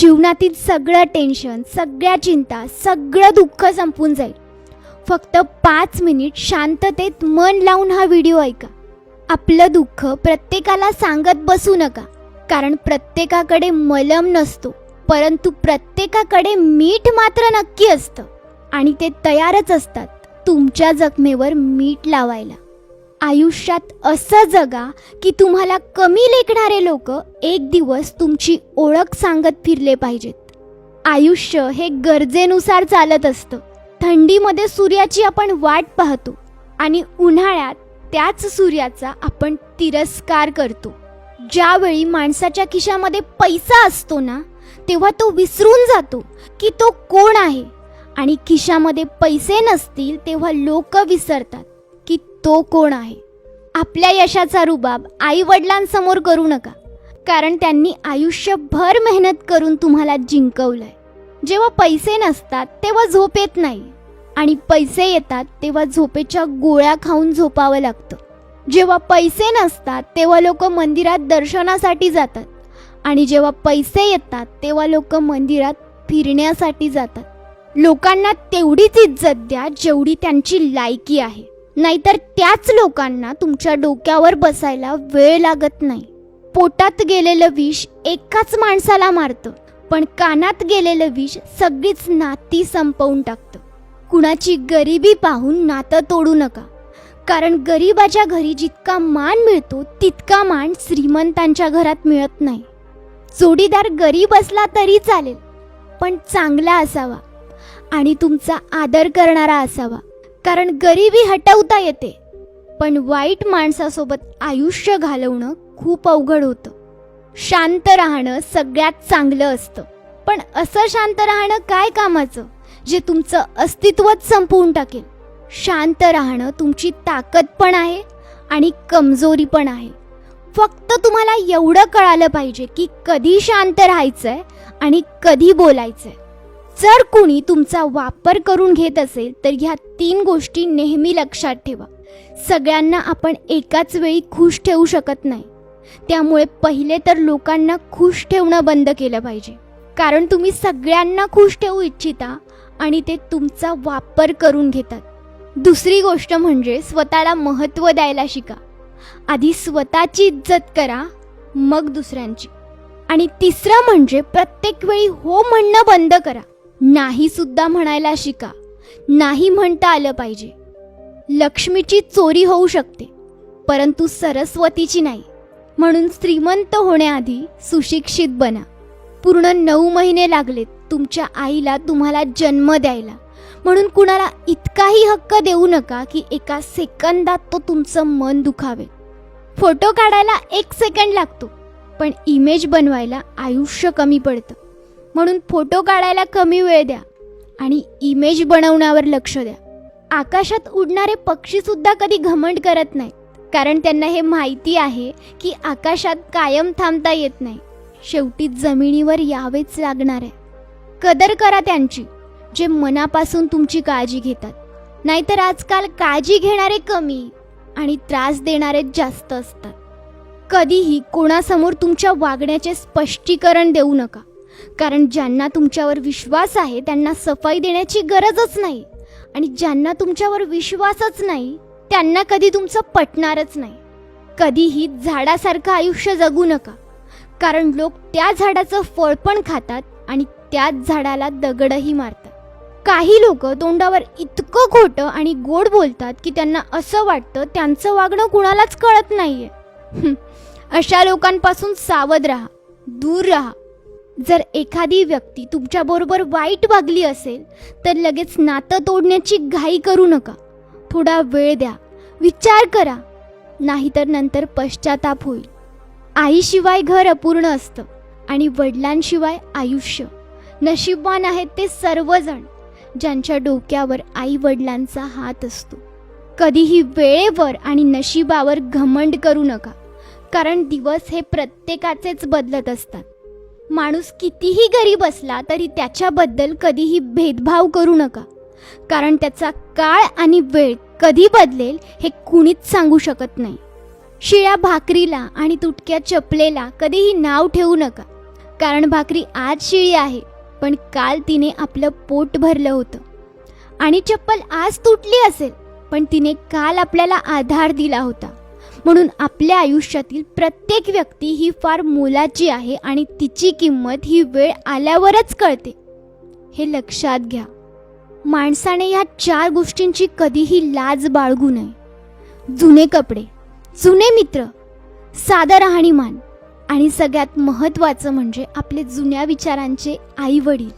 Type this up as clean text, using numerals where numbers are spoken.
जीवनातील सगळं टेन्शन, सगळ्या चिंता, सगळं दुःख संपून जाईल. फक्त 5 मिनिट शांततेत मन लावून हा व्हिडिओ ऐका. आपलं दुःख प्रत्येकाला सांगत बसू नका, कारण प्रत्येकाकडे मलम नसतो, परंतु प्रत्येकाकडे मीठ मात्र नक्की असतं आणि ते तयारच असतात तुमच्या जखमेवर मीठ लावायला. आयुष्यात असं जगा की तुम्हाला कमी लेखणारे लोक एक दिवस तुमची ओळख सांगत फिरले पाहिजेत. आयुष्य हे गरजेनुसार चालत असतं. थंडीमध्ये सूर्याची आपण वाट पाहतो आणि उन्हाळ्यात त्याच सूर्याचा आपण तिरस्कार करतो. ज्यावेळी माणसाच्या खिशामध्ये पैसा असतो ना, तेव्हा तो विसरून जातो की तो कोण आहे, आणि खिशामध्ये पैसे नसतील तेव्हा लोक विसरतात की तो कोण आहे. आपल्या यशाचा रुबाब आई वडिलांसमोर करू नका, कारण त्यांनी आयुष्यभर मेहनत करून तुम्हाला जिंकवलंय. जेव्हा पैसे नसतात तेव्हा झोप येत नाही, आणि पैसे येतात तेव्हा झोपेच्या गोळ्या खाऊन झोपावं लागतं. जेव्हा पैसे नसतात तेव्हा लोक मंदिरात दर्शनासाठी जातात, आणि जेव्हा पैसे येतात तेव्हा लोक मंदिरात फिरण्यासाठी जातात. लोकांना तेवढीच इज्जत द्या जेवढी त्यांची लायकी आहे, नाहीतर त्याच लोकांना तुमच्या डोक्यावर बसायला वेळ लागत नाही. पोटात गेलेलं विष एकाच माणसाला मारतं, पण कानात गेलेलं विष सगळीच नाती संपवून टाकतं. कुणाची गरिबी पाहून नातं तोडू नका, कारण गरिबाच्या घरी जितका मान मिळतो तितका मान श्रीमंतांच्या घरात मिळत नाही. जोडीदार गरीब असला तरी चालेल, पण चांगला असावा आणि तुमचा आदर करणारा असावा, कारण गरिबी हटवता येते, पण वाईट माणसासोबत आयुष्य घालवणं खूप अवघड होतं. शांत राहणं सगळ्यात चांगलं असतं, पण असं शांत राहणं काय कामाचं जे तुमचं अस्तित्वच संपवून टाकेल. शांत राहणं तुमची ताकद पण आहे आणि कमजोरी पण आहे. फक्त तुम्हाला एवढं कळालं पाहिजे की कधी शांत राहायचंय आणि कधी बोलायचंय. जर कुणी तुमचा वापर करून घेत असेल तर ह्या 3 गोष्टी नेहमी लक्षात ठेवा. सगळ्यांना आपण एकाच वेळी खुश ठेवू शकत नाही, त्यामुळे पहिले तर लोकांना खुश ठेवणं बंद केलं पाहिजे, कारण तुम्ही सगळ्यांना खुश ठेवू इच्छिता आणि ते तुमचा वापर करून घेतात. दुसरी गोष्ट म्हणजे स्वतःला महत्त्व द्यायला शिका. आधी स्वतःची इज्जत करा, मग दुसऱ्यांची. आणि तिसरं म्हणजे प्रत्येक वेळी हो म्हणणं बंद करा. नाही सुद्धा म्हणायला शिका. नाही म्हणता आलं पाहिजे. लक्ष्मीची चोरी होऊ शकते, परंतु सरस्वतीची नाही. म्हणून श्रीमंत होण्याआधी सुशिक्षित बना. पूर्ण 9 महिने लागलेत तुमच्या आईला तुम्हाला जन्म द्यायला, म्हणून कुणाला इतकाही हक्क देऊ नका की एका सेकंदात तो तुमचं मन दुखावेल. फोटो काढायला 1 सेकंड लागतो, पण इमेज बनवायला आयुष्य कमी पडतं. म्हणून फोटो काढायला कमी वेळ द्या आणि इमेज बनवण्यावर लक्ष द्या. आकाशात उडणारे पक्षीसुद्धा कधी घमंड करत नाहीत, कारण त्यांना हे माहिती आहे की आकाशात कायम थांबता येत नाही. शेवटी जमिनीवर यावेच लागणार आहे. कदर करा त्यांची जे मनापासून तुमची काळजी घेतात, नाहीतर आजकाल काळजी घेणारे कमी आणि त्रास देणारे जास्त असतात. कधीही कोणासमोर तुमच्या वागण्याचे स्पष्टीकरण देऊ नका, कारण ज्यांना तुमच्यावर विश्वास आहे त्यांना सफाई देण्याची गरजच नाही, आणि ज्यांना तुमच्यावर विश्वासच नाही त्यांना कधी तुमचं पटणारच नाही. कधीही झाडासारखं आयुष्य जगू नका, कारण लोक त्या झाडाचं फळ पण खातात आणि त्याच झाडाला दगडही मारतात. काही लोक तोंडावर इतकं खोटं आणि गोड बोलतात की त्यांना असं वाटतं त्यांचं वागणं कुणालाच कळत नाहीये. अशा लोकांपासून सावध राहा, दूर राहा. जर एखादी व्यक्ती तुमच्याबरोबर वाईट वागली असेल तर लगेच नातं तोडण्याची घाई करू नका. थोडा वेळ द्या, विचार करा, नाहीतर नंतर पश्चाताप होईल. आईशिवाय घर अपूर्ण असतं आणि वडिलांशिवाय आयुष्य. नशीबवान आहेत ते सर्वजण ज्यांच्या डोक्यावर आई वडिलांचा हात असतो. कधीही वेळेवर आणि नशिबावर घमंड करू नका, कारण दिवस हे प्रत्येकाचेच बदलत असतात. माणूस कितीही गरीब असला तरी त्याच्याबद्दल कधीही भेदभाव करू नका, कारण त्याचा काळ आणि वेळ कधी बदलेल हे कुणीच सांगू शकत नाही. शिळ्या भाकरीला आणि तुटक्या चपलेला कधीही नाव ठेवू नका, कारण भाकरी आज शिळी आहे, पण काल तिने आपलं पोट भरलं होतं. आणि चप्पल आज तुटली असेल, पण तिने काल आपल्याला आधार दिला होता. म्हणून आपल्या आयुष्यातील प्रत्येक व्यक्ती ही फार मोलाची आहे आणि तिची किंमत ही वेळ आल्यावरच कळते, हे लक्षात घ्या. माणसाने या 4 गोष्टींची कधीही लाज बाळगू नये. जुने कपडे, जुने मित्र, साधं राहणीमान आणि सगळ्यात महत्त्वाचं म्हणजे आपले जुन्या विचारांचे आई वडील.